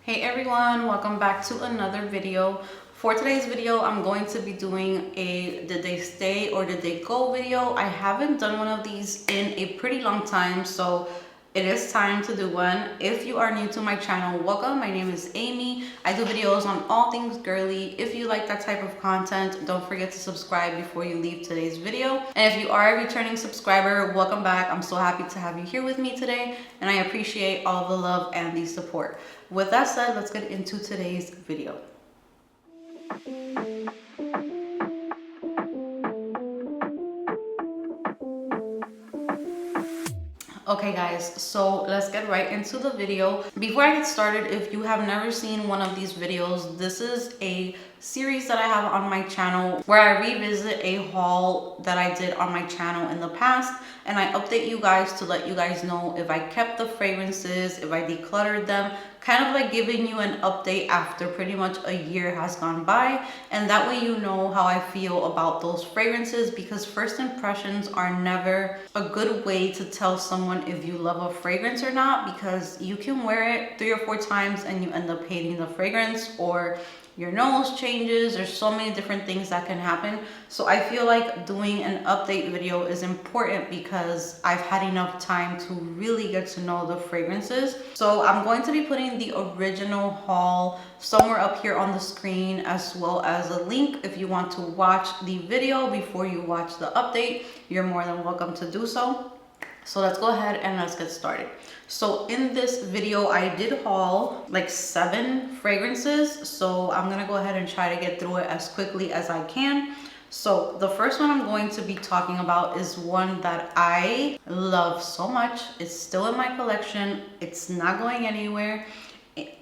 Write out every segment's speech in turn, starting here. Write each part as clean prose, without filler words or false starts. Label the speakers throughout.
Speaker 1: Hey everyone, welcome back to another video. For today's video, I'm going to be doing a did they stay or did they go video. I haven't done one of these in a pretty long time, so it is time to do one. If you are new to my channel, welcome. My name is Amy. I do videos on all things girly. If you like that type of content, don't forget to subscribe before you leave today's video. And if you are a returning subscriber, welcome back. I'm so happy to have you here with me today, and I appreciate all the love and the support. With that said, let's get into today's video. Okay guys, so let's get right into the video. Before I get started, if you have never seen one of these videos, this is a series that I have on my channel where I revisit a haul that I did on my channel in the past, and I update you guys to let you guys know if I kept the fragrances, if I decluttered them, kind of like giving you an update after pretty much a year has gone by, and that way you know how I feel about those fragrances, because first impressions are never a good way to tell someone if you love a fragrance or not, because you can wear it 3 or 4 times and you end up hating the fragrance, or your nose changes. There's so many different things that can happen. So I feel like doing an update video is important because I've had enough time to really get to know the fragrances. So I'm going to be putting the original haul somewhere up here on the screen, as well as a link if you want to watch the video before you watch the update. You're more than welcome to do so. So let's go ahead and let's get started. So in this video, I did haul like 7 fragrances. So I'm gonna go ahead and try to get through it as quickly as I can. So the first one I'm going to be talking about is one that I love so much. It's still in my collection. It's not going anywhere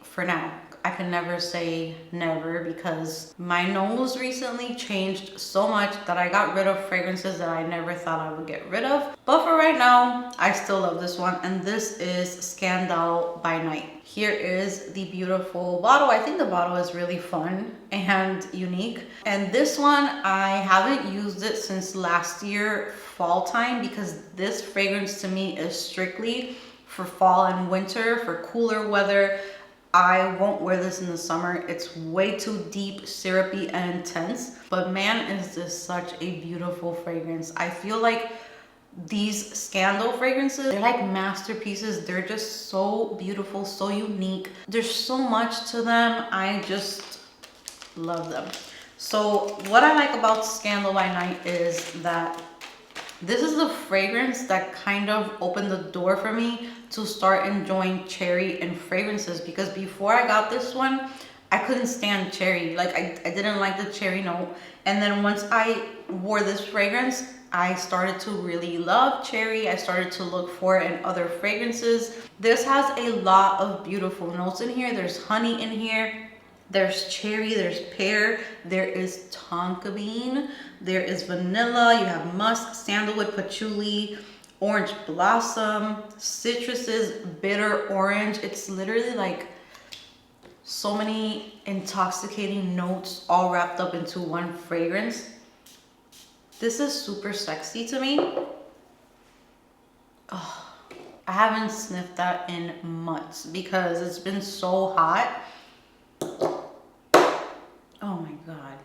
Speaker 1: for now. I can never say never, because my nose recently changed so much that I got rid of fragrances that I never thought I would get rid of. But for right now, I still love this one, and this is Scandal by Night. Here is the beautiful bottle. I think the bottle is really fun and unique. And this one, I haven't used it since last year, fall time, because this fragrance to me is strictly for fall and winter, for cooler weather. I won't wear this in the summer. It's way too deep, syrupy, and intense. But man, is this such a beautiful fragrance. I feel like these Scandal fragrances, they're like masterpieces. They're just so beautiful, so unique. There's so much to them. I just love them. So what I like about Scandal by Night is that this is the fragrance that kind of opened the door for me to start enjoying cherry and fragrances, because before I got this one, I couldn't stand cherry. Like I didn't like the cherry note. And then once I wore this fragrance, I started to really love cherry. I started to look for it in other fragrances. This has a lot of beautiful notes in here. There's honey in here. There's cherry, there's pear, there is tonka bean, there is vanilla, you have musk, sandalwood, patchouli, orange blossom, citruses, bitter orange. It's literally like so many intoxicating notes all wrapped up into one fragrance. This is super sexy to me. Oh, I haven't sniffed that in months because it's been so hot. Oh my god,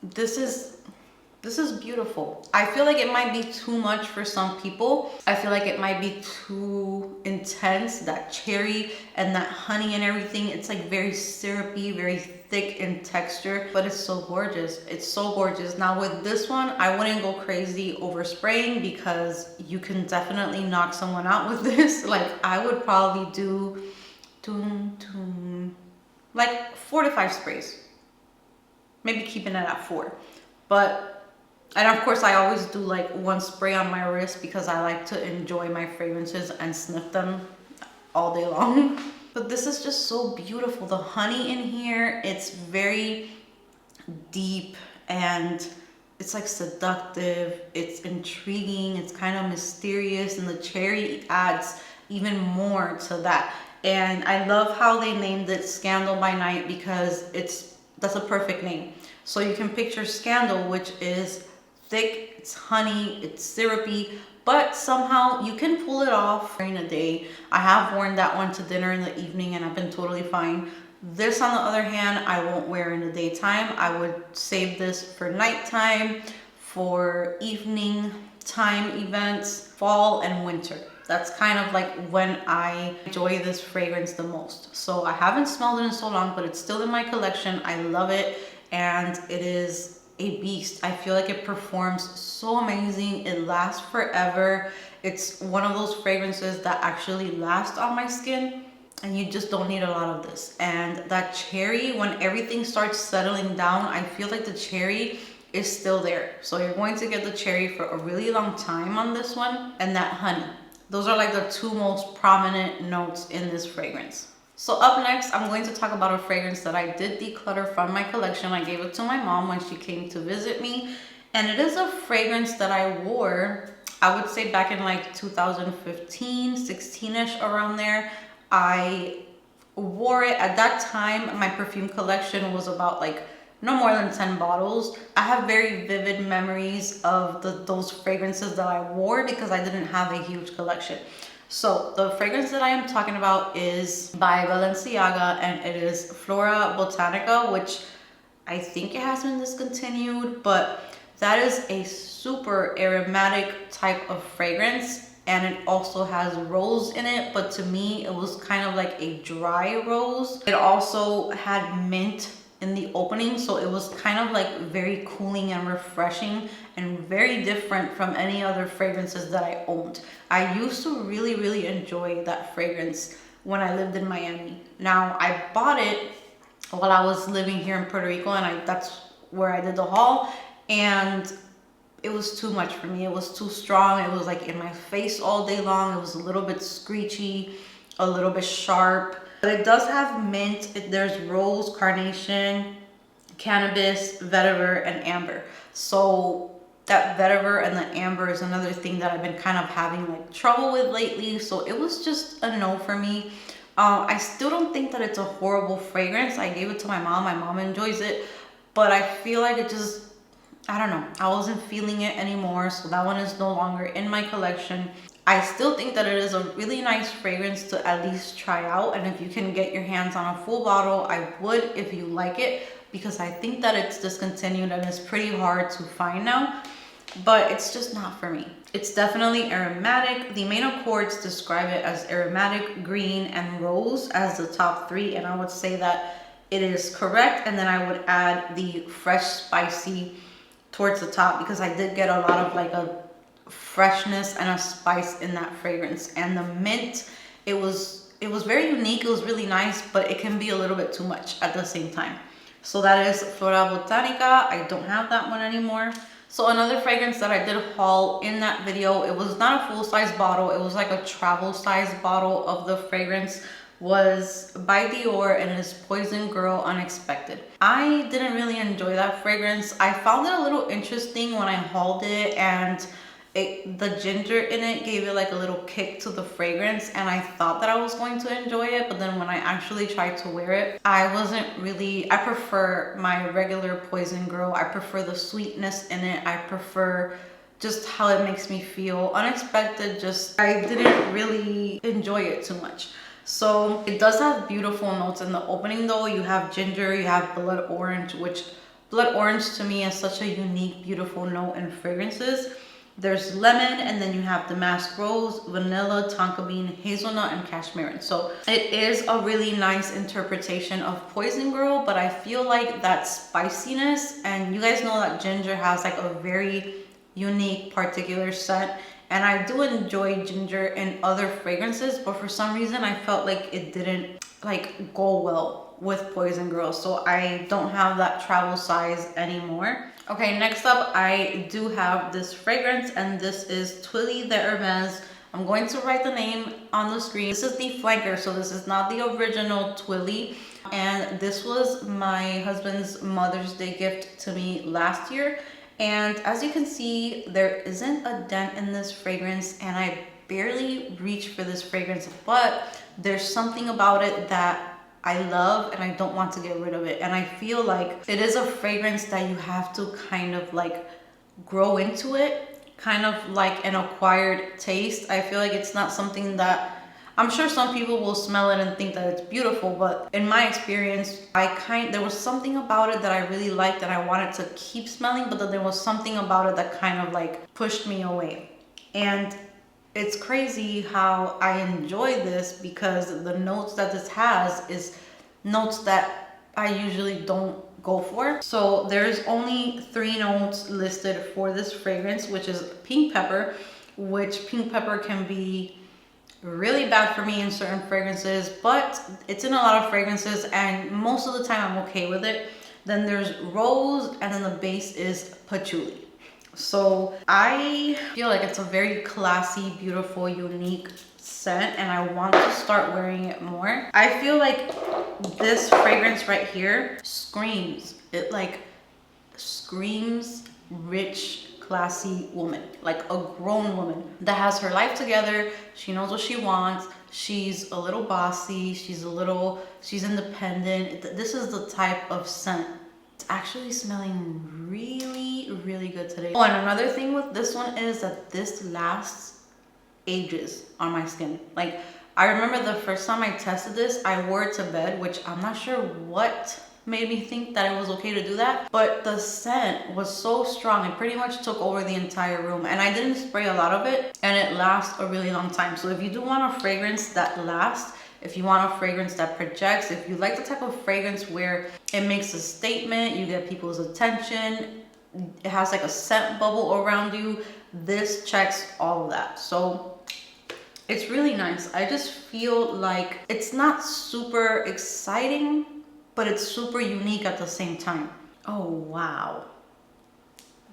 Speaker 1: this is beautiful. I feel like it might be too much for some people. I feel like it might be too intense, that cherry and that honey and everything. It's like very syrupy, very thick in texture, but it's so gorgeous. It's so gorgeous. Now with this one, I wouldn't go crazy over spraying, because you can definitely knock someone out with this. Like I would probably do like 4 to 5 sprays. Maybe keeping it at 4. But, and of course I always do like 1 spray on my wrist, because I like to enjoy my fragrances and sniff them all day long. But this is just so beautiful. The honey in here, it's very deep and it's like seductive. It's intriguing. It's kind of mysterious, and the cherry adds even more to that. And I love how they named it Scandal by Night, because that's a perfect name. So you can picture Scandal, which is thick, it's honey, it's syrupy, but somehow you can pull it off during the day. I have worn that one to dinner in the evening and I've been totally fine. This, on the other hand, I won't wear in the daytime. I would save this for nighttime, for evening time events, fall and winter. That's kind of like when I enjoy this fragrance the most. So I haven't smelled it in so long, but it's still in my collection. I love it, and it is a beast. I feel like it performs so amazing. It lasts forever. It's one of those fragrances that actually last on my skin, and you just don't need a lot of this. And that cherry, when everything starts settling down, I feel like the cherry is still there. So you're going to get the cherry for a really long time on this one, and that honey. Those are like the two most prominent notes in this fragrance. So up next, I'm going to talk about a fragrance that I did declutter from my collection. I gave it to my mom when she came to visit me. And it is a fragrance that I wore, I would say back in like 2015, 16-ish, around there. I wore it at that time. My perfume collection was about like no more than 10 bottles. I have very vivid memories of those fragrances that I wore because I didn't have a huge collection. So the fragrance that I am talking about is by Balenciaga, and it is Flora Botanica, which I think it has been discontinued, but that is a super aromatic type of fragrance, and it also has rose in it, but to me it was kind of like a dry rose. It also had mint in the opening, so it was kind of like very cooling and refreshing and very different from any other fragrances that I owned. I used to really enjoy that fragrance when I lived in Miami. Now, I bought it while I was living here in Puerto Rico, and that's where I did the haul, and it was too much for me. It was too strong. It was like in my face all day long. It was a little bit screechy, a little bit sharp. But it does have mint. There's rose, carnation, cannabis, vetiver, and amber. So that vetiver and the amber is another thing that I've been kind of having like trouble with lately. So it was just a no for me. I still don't think that it's a horrible fragrance. I gave it to my mom. My mom enjoys it. But I feel like it just, I don't know. I wasn't feeling it anymore. So that one is no longer in my collection. I still think that it is a really nice fragrance to at least try out. And if you can get your hands on a full bottle, I would if you like it, because I think that it's discontinued and it's pretty hard to find now. But it's just not for me. It's definitely aromatic. The main accords describe it as aromatic, green, and rose as the top three. And I would say that it is correct. And then I would add the fresh spicy towards the top, because I did get a lot of like a freshness and a spice in that fragrance. And the mint, it was very unique. It was really nice, but it can be a little bit too much at the same time. So that is Flora Botanica. I don't have that one anymore. So another fragrance that I did haul in that video, it was not a full-size bottle, it was like a travel size bottle of the fragrance, was by Dior, and it is Poison Girl Unexpected. I didn't really enjoy that fragrance. I found it a little interesting when I hauled it, and the ginger in it gave it like a little kick to the fragrance, and I thought that I was going to enjoy it, but then when I actually tried to wear it, I wasn't really. I prefer my regular Poison Girl. I prefer the sweetness in it. I prefer just how it makes me feel. Unexpected, just, I didn't really enjoy it too much. So it does have beautiful notes in the opening though. You have ginger, you have blood orange, which blood orange to me is such a unique, beautiful note in fragrances. There's lemon, and then you have damask rose, vanilla, tonka bean, hazelnut, and cashmere. So it is a really nice interpretation of Poison Girl, but I feel like that spiciness, and you guys know that ginger has like a very unique particular scent, and I do enjoy ginger in other fragrances, but for some reason I felt like it didn't like go well with Poison Girl. So I don't have that travel size anymore. Okay, next up, I do have this fragrance, and this is Twilly de Hermes. I'm going to write the name on the screen. This is the flanker, so this is not the original Twilly. And this was my husband's Mother's Day gift to me last year. And as you can see, there isn't a dent in this fragrance, and I barely reach for this fragrance, but there's something about it that I love, and I don't want to get rid of it. And I feel like it is a fragrance that you have to kind of like grow into it, kind of like an acquired taste. I feel like it's not something that I'm sure some people will smell it and think that it's beautiful, but in my experience, there was something about it that I really liked and I wanted to keep smelling, but then there was something about it that kind of like pushed me away. And it's crazy how I enjoy this because the notes that this has is notes that I usually don't go for. So there's only 3 notes listed for this fragrance, which is pink pepper, which pink pepper can be really bad for me in certain fragrances, but it's in a lot of fragrances and most of the time I'm okay with it. Then there's rose, and then the base is patchouli. So I feel like it's a very classy, beautiful, unique scent, and I want to start wearing it more. I feel like this fragrance right here screams. It like screams rich, classy woman, like a grown woman that has her life together. She knows what she wants. She's a little bossy. She's independent. This is the type of scent. It's actually smelling really, really good today. Oh, and another thing with this one is that this lasts ages on my skin. Like, I remember the first time I tested this, I wore it to bed, which I'm not sure what made me think that it was okay to do that, but the scent was so strong, it pretty much took over the entire room, and I didn't spray a lot of it, and it lasts a really long time. So if you do want a fragrance that lasts, if you want a fragrance that projects, if you like the type of fragrance where it makes a statement, you get people's attention, it has like a scent bubble around you, this checks all of that. So it's really nice. I just feel like it's not super exciting, but it's super unique at the same time. Oh, wow.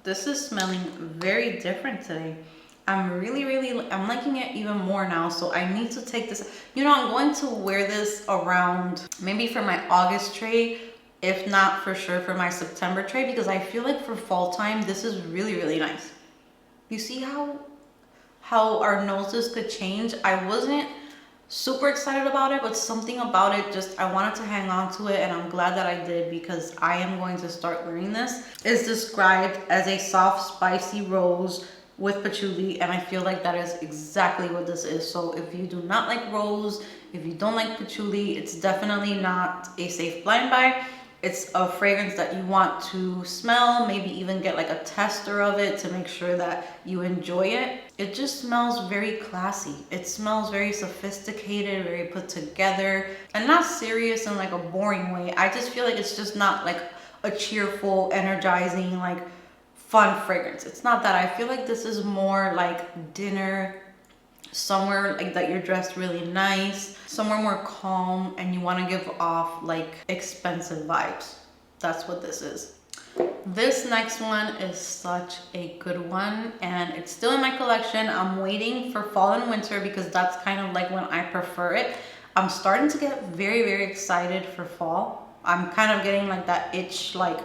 Speaker 1: This is smelling very different today. I'm liking it even more now. So I need to take this, you know, I'm going to wear this around maybe for my August tray, if not for sure for my September tray, because I feel like for fall time, this is really, really nice. You see how our noses could change? I wasn't super excited about it, but something about it just, I wanted to hang on to it, and I'm glad that I did because I am going to start wearing this. It's described as a soft, spicy rose with patchouli, and I feel like that is exactly what this is. So if you do not like rose, if you don't like patchouli, it's definitely not a safe blind buy. It's a fragrance that you want to smell, maybe even get like a tester of it to make sure that you enjoy it. It just smells very classy. It smells very sophisticated, very put together, and not serious in like a boring way. I just feel like it's just not like a cheerful, energizing, like fun fragrance. It's not that. I feel like this is more like dinner, somewhere like that you're dressed really nice, somewhere more calm, and you want to give off like expensive vibes. That's what this is. This next one is such a good one, and it's still in my collection. I'm waiting for fall and winter because that's kind of like when I prefer it. I'm starting to get very, very excited for fall. I'm kind of getting like that itch, like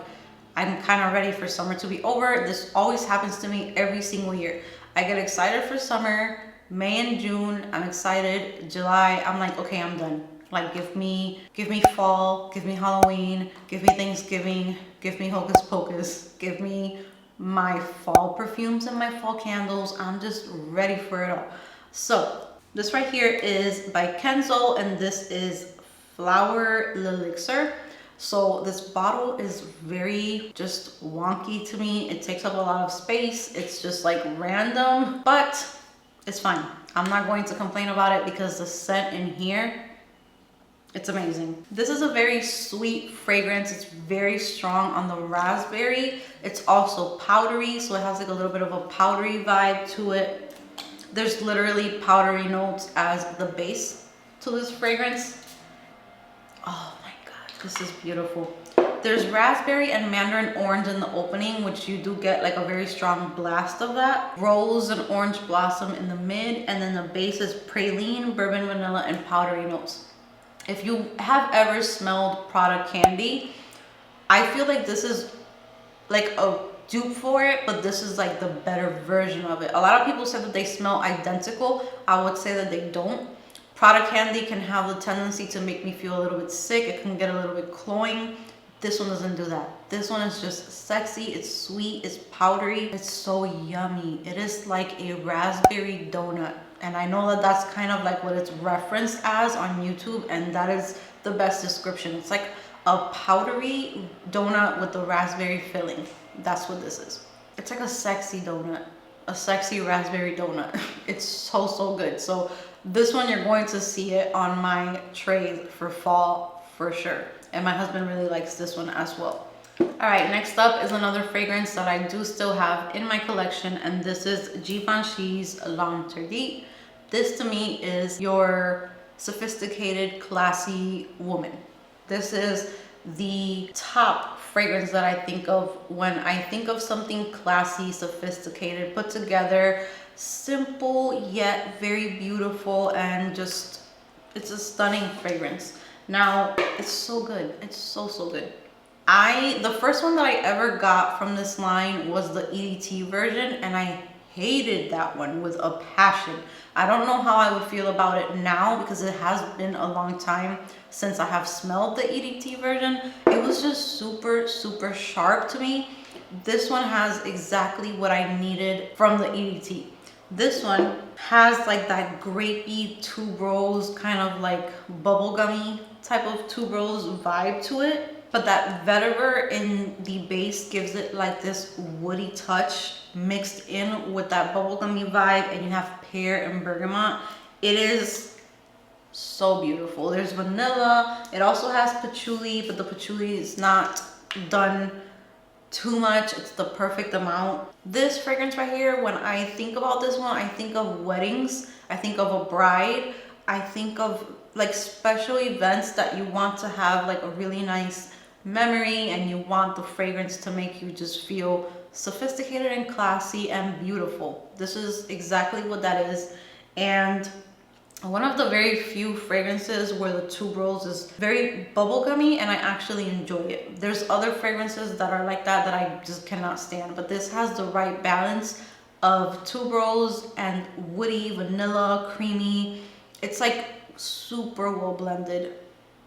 Speaker 1: I'm kind of ready for summer to be over. This always happens to me every single year. I get excited for summer. May and June, I'm excited. July, I'm like, okay, I'm done. Like, give me fall, give me Halloween, give me Thanksgiving, give me Hocus Pocus, give me my fall perfumes and my fall candles. I'm just ready for it all. So this right here is by Kenzo, and this is Flower Elixir. So this bottle is very just wonky to me. It takes up a lot of space. It's just like random, but it's fine. I'm not going to complain about it because the scent in here, it's amazing. This is a very sweet fragrance. It's very strong on the raspberry. It's also powdery, so it has like a little bit of a powdery vibe to it. There's literally powdery notes as the base to this fragrance. Oh my God, this is beautiful. There's raspberry and mandarin orange in the opening, which you do get like a very strong blast of that. Rose and orange blossom in the mid, and then the base is praline, bourbon vanilla, and powdery notes. If you have ever smelled Prada candy, I feel like this is like a dupe for it, but this is like the better version of it. A lot of people say that they smell identical. I would say that they don't. Prada candy can have the tendency to make me feel a little bit sick. It can get a little bit cloying. This one doesn't do that. This one is just sexy, it's sweet, it's powdery, it's so yummy. It is like a raspberry donut. And I know that that's kind of like what it's referenced as on YouTube, and that is the best description. It's like a powdery donut with the raspberry filling. That's what this is. It's like a sexy donut, a sexy raspberry donut. It's so good. So this one, you're going to see it on my trays for fall for sure. And my husband really likes this one as well. All right, next up is another fragrance that I do still have in my collection, and this is Givenchy's L'Interdit. This to me is your sophisticated, classy woman. This is the top fragrance that I think of when I think of something classy, sophisticated, put together, simple yet very beautiful, and just, it's a stunning fragrance. Now, it's so good. It's so good. The first one that I ever got from this line was the EDT version, and I hated that one with a passion. I don't know how I would feel about it now because it has been a long time since I have smelled the EDT version. It was just super sharp to me. This one has exactly what I needed from the EDT. This one has like that grapey tuberose, kind of like bubblegummy type of tuberose vibe to it. But that vetiver in the base gives it like this woody touch mixed in with that bubblegummy vibe, and you have pear and bergamot. It is so beautiful. There's vanilla. It also has patchouli, but the patchouli is not done too much. It's the perfect amount. This fragrance right here, when I think about this one, I think of weddings. I think of a bride. I think of like special events that you want to have like a really nice memory, and you want the fragrance to make you just feel sophisticated and classy and beautiful. This is exactly what that is. And one of the very few fragrances where the tuberose is very bubblegummy and I actually enjoy it. There's other fragrances that are like that I just cannot stand, but this has the right balance of tuberose and woody, vanilla, creamy. It's like super well blended,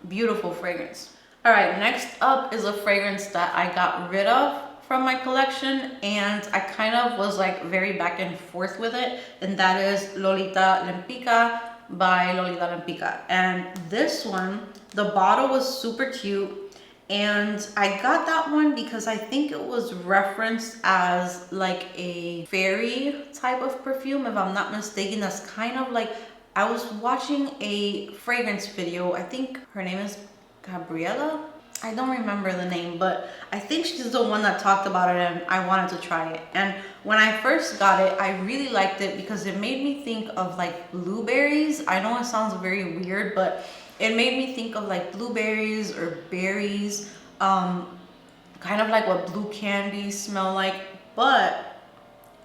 Speaker 1: beautiful fragrance. All right, next up is a fragrance that I got rid of from my collection, and I kind of was like very back and forth with it, and that is Lolita Lempica by Lolita Lempica. And this one, the bottle was super cute, and I got that one because I think it was referenced as like a fairy type of perfume, if I'm not mistaken. That's kind of like, I was watching a fragrance video, I think her name is Gabriella, I don't remember the name, but I think she's the one that talked about it, and I wanted to try it. And when I first got it, I really liked it because it made me think of like blueberries. I know it sounds very weird, but it made me think of like blueberries or berries, kind of like what blue candies smell like. But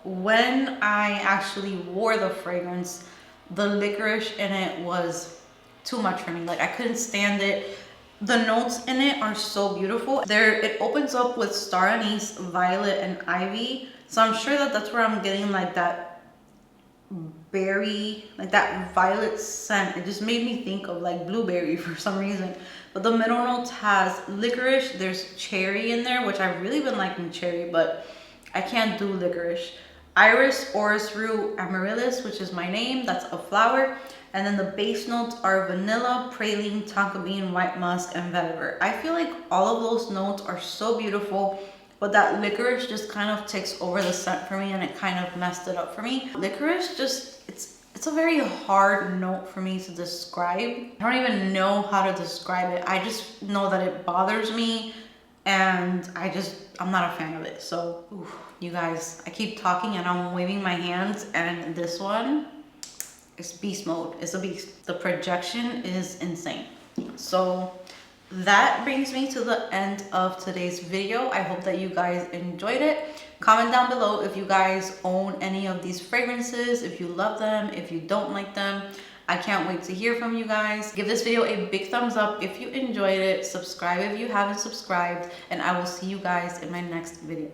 Speaker 1: when I actually wore the fragrance, the licorice in it was too much for me. Like, I couldn't stand it. The notes in it are so beautiful. It opens up with star anise, violet, and ivy. So I'm sure that that's where I'm getting like that berry, like that violet scent. It just made me think of like blueberry for some reason. But the middle notes has licorice. There's cherry in there, which I've really been liking cherry, but I can't do licorice. Iris, orris root, amaryllis, which is my name. That's a flower. And then the base notes are vanilla, praline, tonka bean, white musk, and vetiver. I feel like all of those notes are so beautiful, but that licorice just kind of takes over the scent for me, and it kind of messed it up for me. Licorice just, it's a very hard note for me to describe. I don't even know how to describe it. I just know that it bothers me, and I'm not a fan of it. So, you guys, I keep talking and I'm waving my hands, and this one, it's beast mode. It's a beast. The projection is insane. So that brings me to the end of today's video. I hope that you guys enjoyed it. Comment down below if you guys own any of these fragrances, if you love them, if you don't like them. I can't wait to hear from you guys. Give this video a big thumbs up if you enjoyed it. Subscribe if you haven't subscribed, and I will see you guys in my next video.